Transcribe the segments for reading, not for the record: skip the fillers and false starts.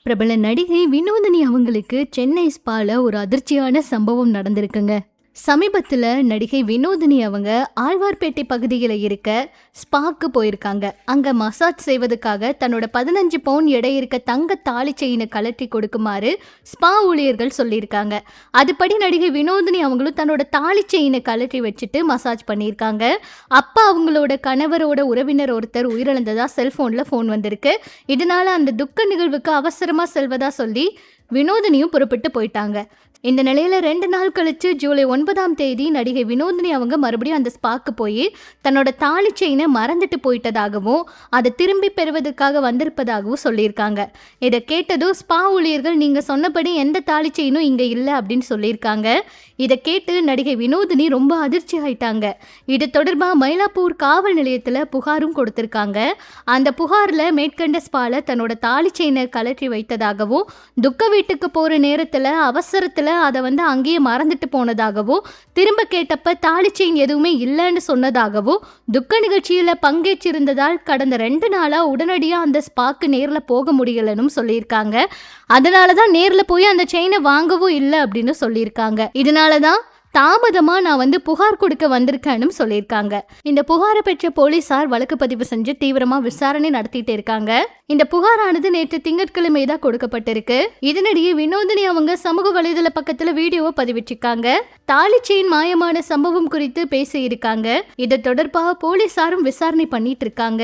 பிரபல நடிகை வினோதினி அவங்களுக்கு சென்னை ஸ்பால ஒரு அதிர்ச்சியான சம்பவம் நடந்திருக்குங்க. சமீபத்துல நடிகை வினோதினி அவங்க ஆழ்வார்பேட்டை பகுதியில் இருக்க ஸ்பாக்கு போயிருக்காங்க. அங்க மசாஜ் செய்வதற்காக தன்னோட 15 பவுன் எடை இருக்க தங்க தாலி செயினை கலட்டி கொடுக்குமாறு ஸ்பா ஊழியர்கள் சொல்லியிருக்காங்க. அதுபடி நடிகை வினோதினி அவங்களும் தன்னோட தாலி செயினை கலட்டி வச்சுட்டு மசாஜ் பண்ணியிருக்காங்க. அப்ப அவங்களோட கணவரோட உறவினர் ஒருத்தர் உயிரிழந்ததா செல்போன்ல போன் வந்திருக்கு. இதனால அந்த துக்க நிகழ்வுக்கு அவசரமா செல்வதா சொல்லி வினோதினியும் புறப்பட்டு போயிட்டாங்க. இந்த நிலையில 2 நாள் கழிச்சு ஜூலை 9ஆம் தேதி நடிகை வினோதினி அவங்க மறுபடியும் அந்த ஸ்பாக்கு போய் தன்னோட தாலி செயினை மறந்துட்டு போயிட்டதாகவும் அதை திரும்பி பெறுவதற்காக வந்திருப்பதாகவும் சொல்லியிருக்காங்க. இதை கேட்டதும் ஸ்பா ஊழியர்கள் நீங்க சொன்னபடி எந்த தாலி செயினும் இங்க இல்லை அப்படின்னு சொல்லியிருக்காங்க. இதை கேட்டு நடிகை வினோதினி ரொம்ப அதிர்ச்சி ஆயிட்டாங்க. இது தொடர்பாக மயிலாப்பூர் காவல் நிலையத்தில் புகாரும் கொடுத்திருக்காங்க. அந்த புகாரில் மேற்கண்ட ஸ்பால தன்னோட தாலி செயினை கலற்றி வைத்ததாகவும் துக்க வீட்டுக்கு போகிற நேரத்தில் அவசரத்தில் அதை அங்கேயே மறந்துட்டு போனதாகவும் திரும்ப கேட்டப்ப தாலி செயின் எதுவுமே இல்லைன்னு சொன்னதாகவும் துக்க நிகழ்ச்சியில் பங்கேற்றிருந்ததால் கடந்த 2 நாளாக உடனடியாக அந்த ஸ்பாக்கு நேரில் போக முடியலன்னு சொல்லியிருக்காங்க. அதனால தான் நேரில் போய் அந்த செயினை வாங்கவும் இல்லை அப்படின்னு சொல்லியிருக்காங்க. இதனால தான் தாமதமா நான் புகார் கொடுக்க வந்திருக்கேன்னு சொல்லியிருக்காங்க. இந்த புகாரை பெற்ற போலீசார் வழக்கு பதிவு செஞ்சு தீவிரமா விசாரணை நடத்திட்டு இருக்காங்க. இந்த புகாரானது நேற்று திங்கட்கிழமை தான் கொடுக்கப்பட்டிருக்கு. இதனிடையே வினோதினி அவங்க சமூக வலைதள பக்கத்துல வீடியோவை பதிவிட்டிருக்காங்க. தாலி செயின் மாயமான சம்பவம் குறித்து பேசி இருக்காங்க. இது தொடர்பாக போலீசாரும் விசாரணை பண்ணிட்டு இருக்காங்க.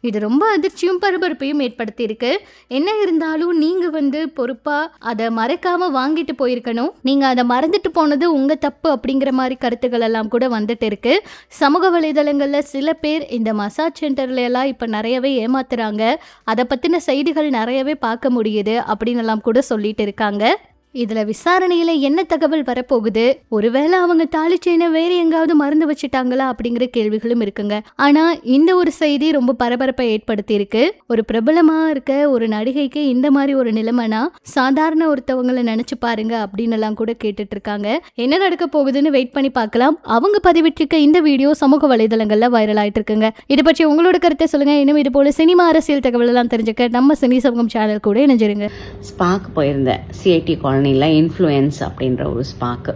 இது ரொம்ப அதிர்ச்சியும் பரபரப்பையும் ஏற்படுத்தி இருக்கு. என்ன இருந்தாலும் நீங்க பொறுப்பா அதை மறைக்காம வாங்கிட்டு போயிருக்கணும். நீங்க அதை மறந்துட்டு போனது உங்க தப்பு அப்படிங்கிற மாதிரி கருத்துக்கள் எல்லாம் கூட வந்துட்டு இருக்கு. சமூக வலைதளங்கள்ல சில பேர் இந்த மசாஜ் சென்டர்ல எல்லாம் இப்ப நிறையவே ஏமாத்துறாங்க, அதை பத்தின செய்திகள் நிறையவே பார்க்க முடியுது அப்படின்னு எல்லாம் கூட சொல்லிட்டு இருக்காங்க. இதுல விசாரணையில என்ன தகவல் வரப்போகுது, ஒருவேளை அவங்க தாலி செயினை வேற எங்காவது மறந்து வச்சுட்டாங்களா அப்படிங்கிற கேள்விகளும் இருக்குங்க. ஆனா இந்த ஒரு செய்தி ரொம்ப பரபரப்பை ஏற்படுத்தி இருக்கு. ஒரு பிரபலமா இருக்க ஒரு நடிகைக்கு இந்த மாதிரி ஒரு நிலைமைனா சாதாரண ஒருத்தவங்களை நினைச்சு பாருங்க அப்படின்னு எல்லாம் கூட கேட்டுட்டு இருக்காங்க. என்ன நடக்க போகுதுன்னு வெயிட் பண்ணி பார்க்கலாம். அவங்க பதிவிட்டிருக்க இந்த வீடியோ சமூக வலைதளங்கள்ல வைரல் ஆயிட்டு இருக்குங்க. இதை பற்றி உங்களோட கருத்தை சொல்லுங்க. இன்னும் இது போல சினிமா அரசியல் தகவல் எல்லாம் தெரிஞ்சுக்க நம்ம சினி சமூகம் சேனல் கூட இணைஞ்சிருங்க. ஸ்பாக்கு போயிருந்தேன், சிஐடி காலனியில் இன்ஃப்ளூயன்ஸ் அப்படின்ற ஒரு ஸ்பாக்கு.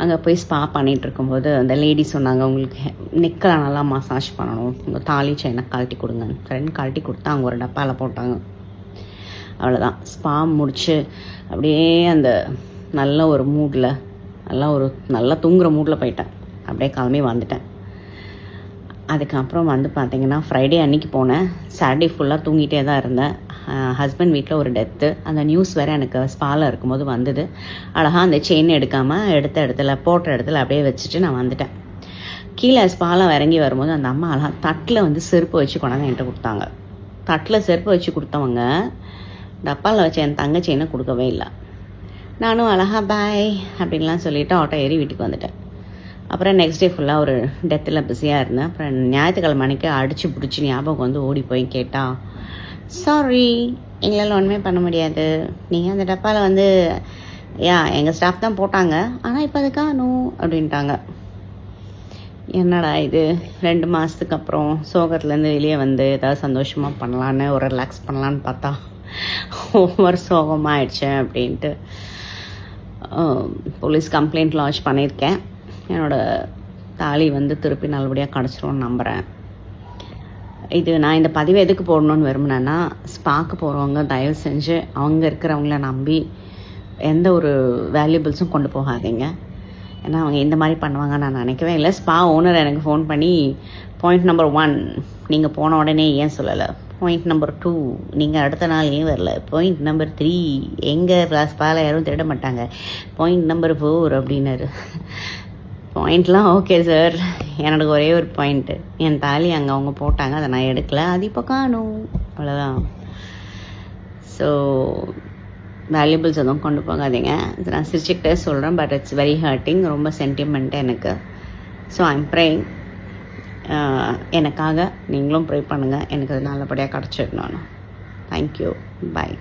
அங்கே போய் ஸ்பா பண்ணிகிட்டு இருக்கும்போது அந்த லேடி சொன்னாங்க, உங்களுக்கு நெக்கில் நல்லா மசாஜ் பண்ணணும், உங்கள் தாலி செயினை கழட்டி கொடுங்க. ஃப்ரெண்ட் கழட்டி கொடுத்தா அவங்க ஒரு டப்பாவில் போட்டாங்க. அவ்வளோதான், ஸ்பா முடிச்சு அப்படியே அந்த நல்ல ஒரு மூடில் நல்லா தூங்குற மூடில் போயிட்டேன். அப்படியே கிளம்பி வந்துட்டேன். அதுக்கப்புறம் பார்த்தீங்கன்னா ஃப்ரைடே அன்றைக்கி போனேன். சாட்டர்டே ஃபுல்லாக தூங்கிட்டே தான் இருந்தேன். ஹஸ்பண்ட் வீட்டில் ஒரு டெத்து. அந்த நியூஸ் வேறு எனக்கு ஸ்பாவில் இருக்கும்போது வந்தது. அழகாக அந்த செயின் எடுக்காமல் போட்ட இடத்துல அப்படியே வச்சுட்டு நான் வந்துட்டேன். கீழே ஸ்பாவில் இறங்கி வரும்போது அந்த அம்மா அழகாக தட்டில் செருப்பு வச்சு கொண்டாந்து என்கிட்ட கொடுத்தாங்க. தட்டில் செருப்பு வச்சு கொடுத்தவங்க டப்பாவில் வச்சு என் தங்க செயினை கொடுக்கவே இல்லை. நானும் அழகாக பாய் அப்படின்லாம் சொல்லிவிட்டு ஆட்டோ ஏறி வீட்டுக்கு வந்துட்டேன். அப்புறம் நெக்ஸ்ட் டே ஃபுல்லாக ஒரு டெத்தில் பிஸியாக இருந்தேன். அப்புறம் ஞாயிற்றுக்கிழமை அன்றைக்கி அடித்து பிடிச்சி ஞாபகம் ஓடி போய் கேட்டால், சாரி எங்களால் ஒன்றுமே பண்ண முடியாது, நீங்கள் அந்த டப்பாவில் எங்கள் ஸ்டாஃப் தான் போட்டாங்க, ஆனால் இப்போ அது காணும் அப்படின்ட்டாங்க. என்னடா இது, 2 மாதத்துக்கு அப்புறம் சோகத்துலேருந்து வெளியே ஏதாவது சந்தோஷமாக பண்ணலான்னு ஒரு ரிலாக்ஸ் பண்ணலான்னு பார்த்தா ஒவ்வொரு சோகமாக ஆயிடுச்சேன் அப்படின்ட்டு போலீஸ் கம்ப்ளைண்ட் லான்ச் பண்ணியிருக்கேன். என்னோடய தாலி திருப்பி நல்லபடியாக கிடச்சிரும்னு நம்புகிறேன். நான் இந்த பதிவை எதுக்கு போடணுன்னு விரும்பினேன்னா, ஸ்பாக்கு போகிறவங்க தயவு செஞ்சு அவங்க இருக்கிறவங்கள நம்பி எந்த ஒரு வேல்யூபிள்ஸும் கொண்டு போகாதீங்க. ஏன்னா அவங்க இந்த மாதிரி பண்ணுவாங்கன்னு நான் நினைக்கவே இல்லை. ஸ்பா ஓனர் எனக்கு ஃபோன் பண்ணி பாயிண்ட் நம்பர் 1 நீங்கள் போன உடனே ஏன் சொல்லலை, பாயிண்ட் நம்பர் 2 நீங்கள் அடுத்த நாள் ஏன் வரல, பாயிண்ட் நம்பர் 3 எங்கள் ஸ்பாவில் யாரும் திருட மாட்டாங்க, பாயிண்ட் நம்பர் 4 அப்படின்னாரு. பாயிண்ட்லாம் ஓகே சார், எனக்கு ஒரே ஒரு பாயிண்ட்டு, என் தாலி அங்கே அவங்க போட்டாங்க, அதை நான் எடுக்கலை, அது இப்போ காணும், அவ்வளோதான். ஸோ வேல்யூபிள்ஸ் எதுவும் கொண்டு போகாதீங்க. இது நான் சிரிச்சுக்கிட்டே சொல்கிறேன், பட் இட்ஸ் வெரி ஹர்ட்டிங், ரொம்ப சென்டிமெண்ட்டு எனக்கு. ஸோ ஐம் ப்ரேயிங், எனக்காக நீங்களும் ப்ரே பண்ணுங்கள், எனக்கு அது நல்லபடியாக கிடச்சிடணும். தேங்க்யூ, பாய்.